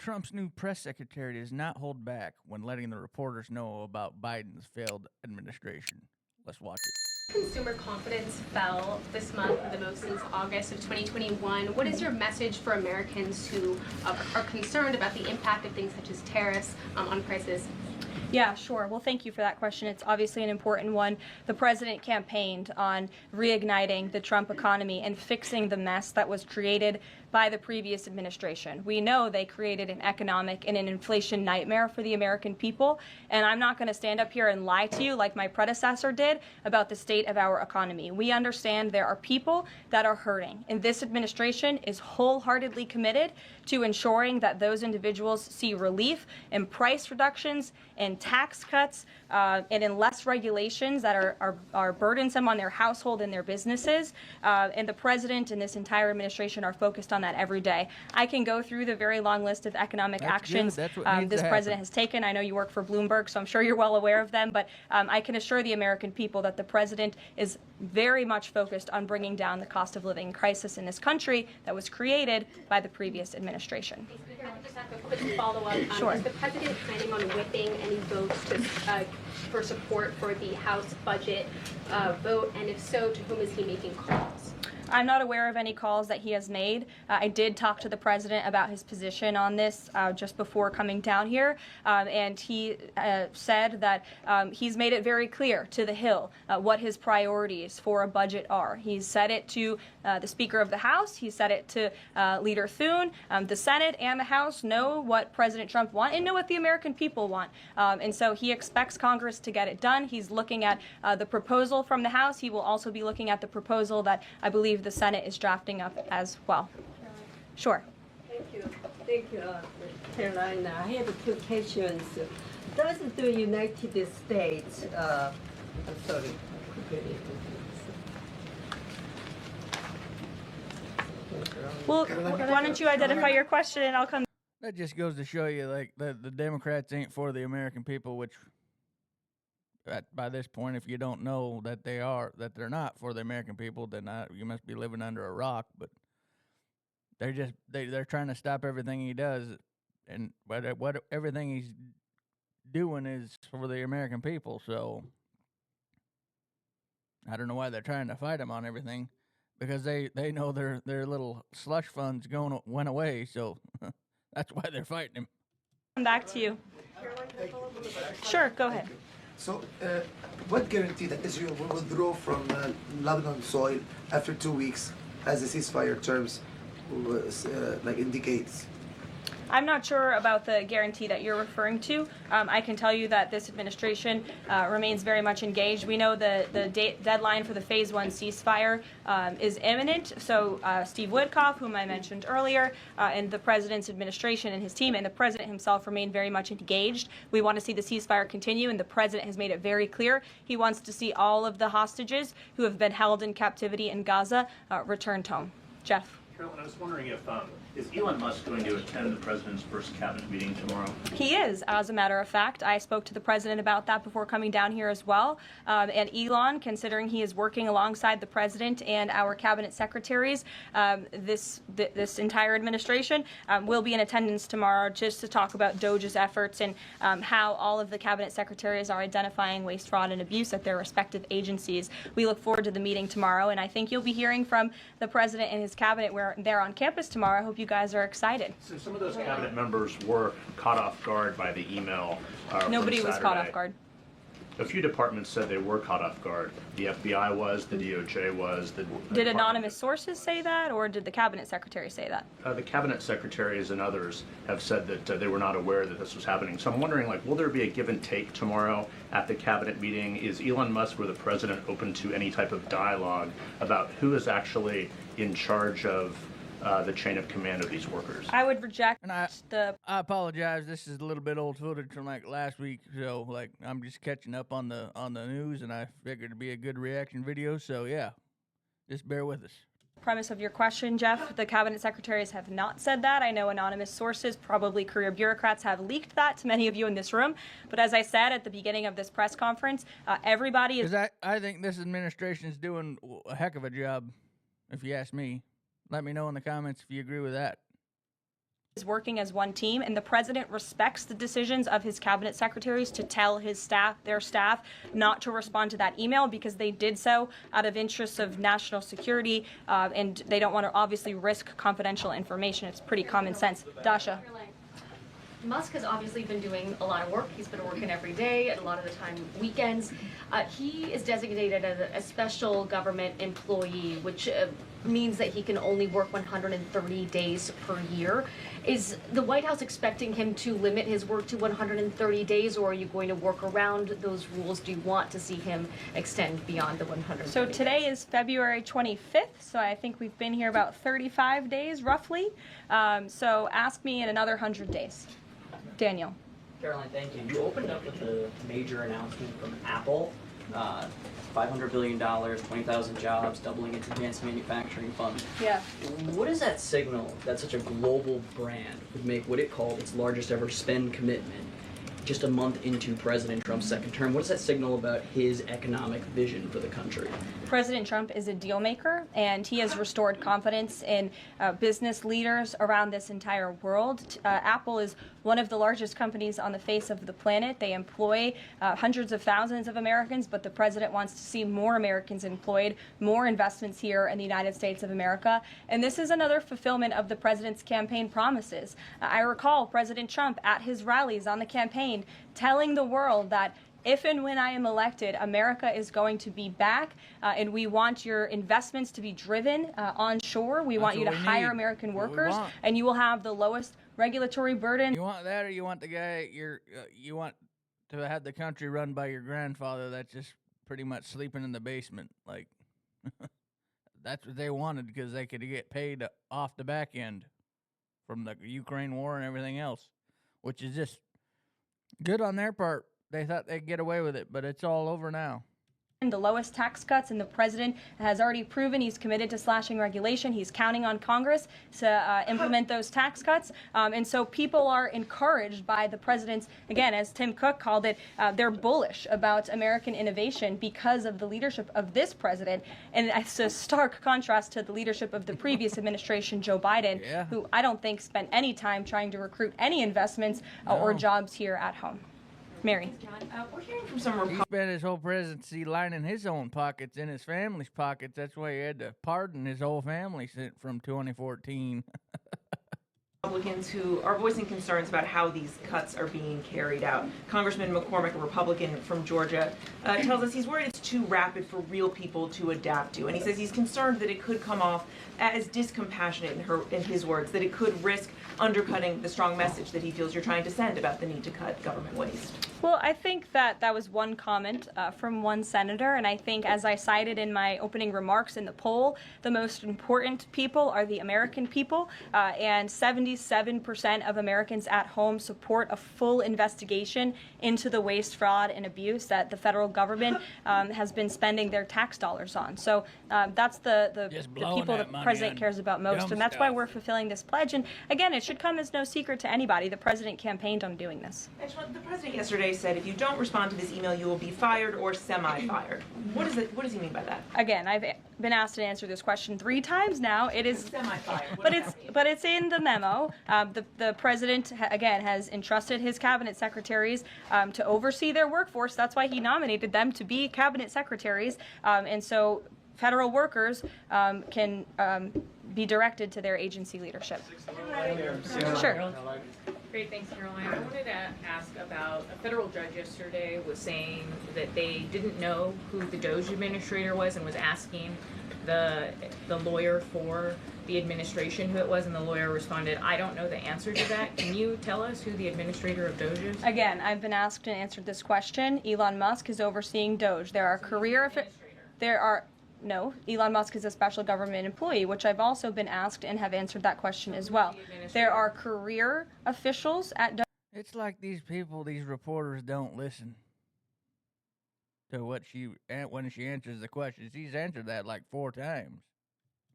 Trump's new press secretary does not hold back when letting the reporters know about Biden's failed administration. Let's watch it. Consumer confidence fell this month, the most since August of 2021. What is your message for Americans who are concerned about the impact of things such as tariffs on prices? Yeah, sure. Well, thank you for that question. It's obviously an important one. The president campaigned on reigniting the Trump economy and fixing the mess that was created by the previous administration. We know they created an economic and an inflation nightmare for the American people, and I'm not going to stand up here and lie to you like my predecessor did about the state of our economy. We understand there are people that are hurting, and this administration is wholeheartedly committed to ensuring that those individuals see relief and price reductions and tax cuts and in less regulations that are burdensome on their household and their businesses. And the president and this entire administration are focused on that every day. I can go through the very long list of economic actions this president has taken. I know you work for Bloomberg, so I'm sure you're well aware of them. But I can assure the American people that the president is very much focused on bringing down the cost of living crisis in this country that was created by the previous administration. If I could just have a quick follow-up. Sure. Is the president planning on whipping any votes for support for the House budget vote? And if so, to whom is he making calls? I'm not aware of any calls that he has made. I did talk to the president about his position on this just before coming down here, and he said that he's made it very clear to the Hill what his priorities for a budget are. He's said it to the Speaker of the House. He said it to Leader Thune. The Senate and the House know what President Trump wants and know what the American people want. And so he expects Congress to get it done. He's looking at the proposal from the House. He will also be looking at the proposal that I believe the Senate is drafting up as well. Sure. Thank you, Caroline. I have two questions. Does the United States, I'm sorry, Well, why don't you identify your question and I'll come. That just goes to show you, like, the Democrats ain't for the American people, which by this point, if you don't know that they're not for the American people, then you must be living under a rock. But they're trying to stop everything he does, and what everything he's doing is for the American people. So I don't know why they're trying to fight him on everything, because they know their little slush funds went away. So that's why they're fighting him. Come back to you. Sure, go ahead. So, what guarantee that Israel will withdraw from Lebanon soil after 2 weeks, as the ceasefire terms indicates? I'm not sure about the guarantee that you're referring to. I can tell you that this administration remains very much engaged. We know the deadline for the Phase 1 ceasefire is imminent. So Steve Witkoff, whom I mentioned earlier, and the president's administration and his team and the president himself remain very much engaged. We want to see the ceasefire continue, and the president has made it very clear he wants to see all of the hostages who have been held in captivity in Gaza returned home. Jeff. Caroline, I was wondering if is Elon Musk going to attend the president's first cabinet meeting tomorrow? He is, as a matter of fact. I spoke to the president about that before coming down here as well. And Elon, considering he is working alongside the president and our cabinet secretaries, this entire administration will be in attendance tomorrow just to talk about DOJ's efforts and how all of the cabinet secretaries are identifying waste, fraud, and abuse at their respective agencies. We look forward to the meeting tomorrow, and I think you'll be hearing from the president and his cabinet where they're on campus tomorrow. I hope you guys are excited. So some of those cabinet members were caught off guard by the email. Nobody was caught off guard. A few departments said they were caught off guard. The FBI was, the DOJ was. Did anonymous sources say that, or did the cabinet secretary say that? The cabinet secretaries and others have said that they were not aware that this was happening. So I'm wondering, will there be a give and take tomorrow at the cabinet meeting? Is Elon Musk or the president open to any type of dialogue about who is actually in charge of the chain of command of these workers? I would reject I apologize. This is a little bit old footage from last week, so I'm just catching up on the news, and I figured it'd be a good reaction video. So yeah, just bear with us. Premise of your question, Jeff, the cabinet secretaries have not said that. I know anonymous sources, probably career bureaucrats, have leaked that to many of you in this room. But as I said at the beginning of this press conference, everybody is. I think this administration is doing a heck of a job, if you ask me. Let me know in the comments if you agree with that. is working as one team, and the president respects the decisions of his cabinet secretaries to tell their staff, not to respond to that email because they did so out of interests of national security, and they don't want to obviously risk confidential information. It's pretty common sense. Dasha. Musk has obviously been doing a lot of work. He's been working every day, and a lot of the time weekends. He is designated as a special government employee, which means that he can only work 130 days per year. Is the White House expecting him to limit his work to 130 days, or are you going to work around those rules? Do you want to see him extend beyond the 130 So today is February 25th, so I think we've been here about 35 days, roughly. So ask me in another 100 days. Daniel. Caroline, thank you. You opened up with a major announcement from Apple, $500 billion, 20,000 jobs, doubling its advanced manufacturing fund. Yeah. What does that signal that such a global brand would make what it called its largest ever spend commitment just a month into President Trump's second term? What does that signal about his economic vision for the country? President Trump is a deal maker, and he has restored confidence in business leaders around this entire world. Apple is one of the largest companies on the face of the planet. They employ hundreds of thousands of Americans, but the president wants to see more Americans employed, more investments here in the United States of America. And this is another fulfillment of the president's campaign promises. I recall President Trump at his rallies on the campaign telling the world that if and when I am elected, America is going to be back, and we want your investments to be driven onshore. We want you to hire American workers, and you will have the lowest regulatory burden. You want that, or you want the guy you want to have the country run by your grandfather that's just pretty much sleeping in the basement? Like, that's what they wanted because they could get paid off the back end from the Ukraine war and everything else, which is just good on their part. They thought they'd get away with it, but it's all over now. The lowest tax cuts, and the president has already proven he's committed to slashing regulation. He's counting on Congress to implement those tax cuts. And so people are encouraged by the president's, again, as Tim Cook called it, they're bullish about American innovation because of the leadership of this president. And it's a stark contrast to the leadership of the previous administration, Joe Biden, who I don't think spent any time trying to recruit any investments or jobs here at home. Mary. We're hearing from some He spent his whole presidency lining his own pockets and his family's pockets. That's why he had to pardon his whole family from 2014. Republicans who are voicing concerns about how these cuts are being carried out. Congressman McCormick, a Republican from Georgia, tells us he's worried it's too rapid for real people to adapt to. And he says he's concerned that it could come off as discompassionate, in his words, that it could risk undercutting the strong message that he feels you're trying to send about the need to cut government waste. Well, I think that was one comment from one senator, and I think, as I cited in my opening remarks in the poll, the most important people are the American people, and 77% of Americans at home support a full investigation into the waste, fraud, and abuse that the federal government has been spending their tax dollars on. So that's the people the president cares about most, and that's why we're fulfilling this pledge. And again, it should come as no secret to anybody. The president campaigned on doing this. The president yesterday said if you don't respond to this email, you will be fired or semi-fired. What does he mean by that? Again, I've been asked to answer this question 3 times now. It is semi-fired. But it's in the memo. The president again has entrusted his cabinet secretaries to oversee their workforce. That's why he nominated them to be cabinet secretaries, and so federal workers can be directed to their agency leadership. Sure. Great, thanks, Caroline. I wanted to ask about a federal judge yesterday was saying that they didn't know who the Doge administrator was and was asking the lawyer for the administration who it was, and the lawyer responded, I don't know the answer to that. Can you tell us who the administrator of Doge is? Again, I've been asked and answered this question. Elon Musk is overseeing Doge. No, Elon Musk is a special government employee, which I've also been asked and have answered that question as well. There are career officials at Doge. It's like these reporters don't listen to when she answers the questions. She's answered that like 4 times.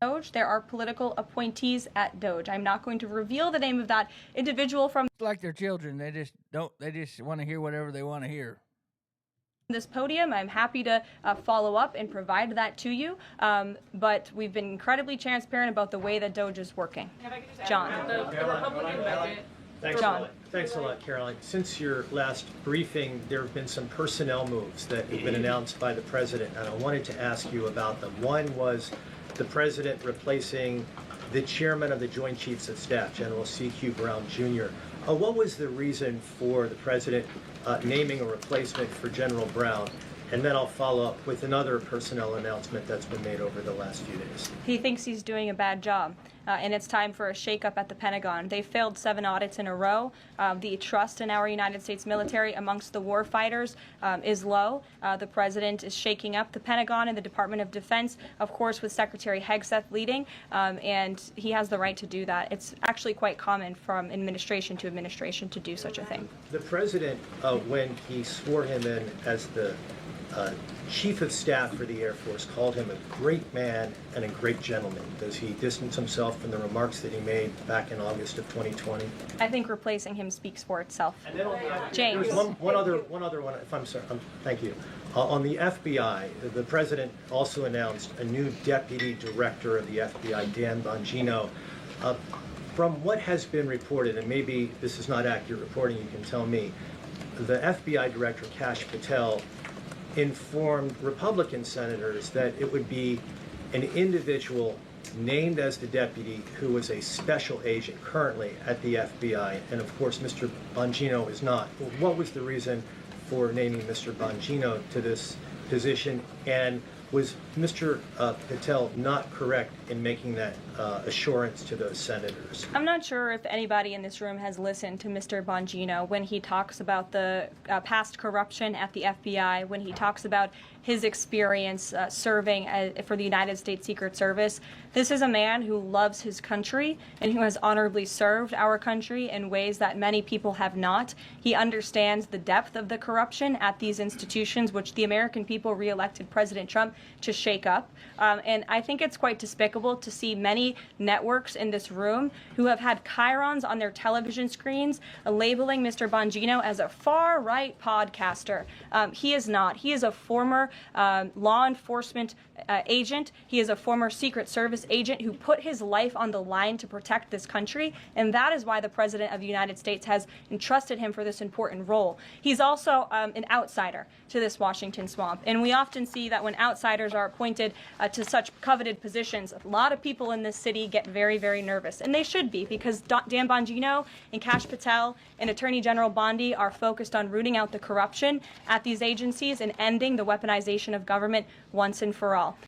Doge. There are political appointees at Doge. I'm not going to reveal the name of that individual from. It's like their children. They just want to hear whatever they want to hear. This podium, I'm happy to follow up and provide that to you, but we've been incredibly transparent about the way that DOJ is working. If I could just add John. about the Republican budget. Thanks a lot, Caroline. Since your last briefing, there have been some personnel moves that have been announced by the president, and I wanted to ask you about them. One was the president replacing the chairman of the Joint Chiefs of Staff, General C.Q. Brown Jr. What was the reason for the president naming a replacement for General Brown? And then I'll follow up with another personnel announcement that's been made over the last few days. He thinks he's doing a bad job, and it's time for a shakeup at the Pentagon. They failed 7 audits in a row. The trust in our United States military amongst the war fighters is low. The president is shaking up the Pentagon and the Department of Defense, of course, with Secretary Hegseth leading, and he has the right to do that. It's actually quite common from administration to administration to do such a thing. The president, when he swore him in as the Chief of Staff for the Air Force, called him a great man and a great gentleman. Does he distance himself from the remarks that he made back in August of 2020? I think replacing him speaks for itself. And then James. There's one other one, if I'm sorry. Thank you. On the FBI, the president also announced a new deputy director of the FBI, Dan Bongino. From what has been reported, and maybe this is not accurate reporting, you can tell me, the FBI director, Kash Patel, informed Republican senators that it would be an individual named as the deputy who was a special agent currently at the FBI, and of course Mr. Bongino is not. What was the reason for naming Mr. Bongino to this position, and was Mr. Patel not correct in making that assurance to those senators? I'm not sure if anybody in this room has listened to Mr. Bongino when he talks about the past corruption at the FBI, when he talks about his experience serving for the United States Secret Service. This is a man who loves his country and who has honorably served our country in ways that many people have not. He understands the depth of the corruption at these institutions, which the American people re-elected President Trump to shake up. And I think it's quite despicable to see many networks in this room who have had chyrons on their television screens labeling Mr. Bongino as a far-right podcaster. He is not. He is a former law enforcement agent. He is a former Secret Service agent who put his life on the line to protect this country, and that is why the President of the United States has entrusted him for this important role. He's also an outsider to this Washington swamp, and we often see that when outsiders are appointed to such coveted positions, a lot of people in this city get very, very nervous, and they should be, because Dan Bongino and Kash Patel and Attorney General Bondi are focused on rooting out the corruption at these agencies and ending the weaponization of government once and for all.